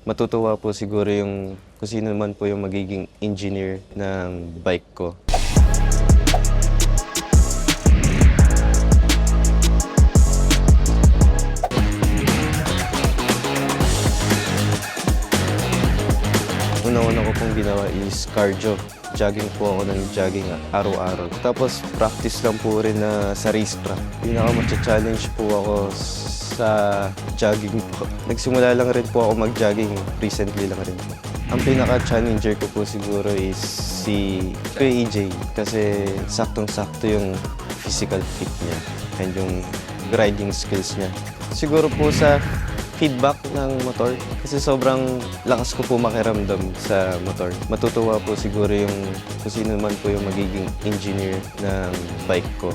Matutuwa po siguro yung kung sino man po yung magiging engineer ng bike ko. Una-una ko pong ginawa is cardio. Jogging po ako ng jogging araw-araw. Tapos practice lang po rin na sa race track. Pinaka-challenge po ako sa jogging po. Nagsimula lang rin po ako mag-jogging recently lang rin po. Ang pinaka-challenger ko po siguro is si Kuya EJ kasi saktong-sakto yung physical fit niya and yung riding skills niya. Siguro po sa feedback ng motor kasi sobrang lakas ko po makiramdam sa motor. Matutuwa po siguro yung kung sino man po yung magiging engineer ng bike ko.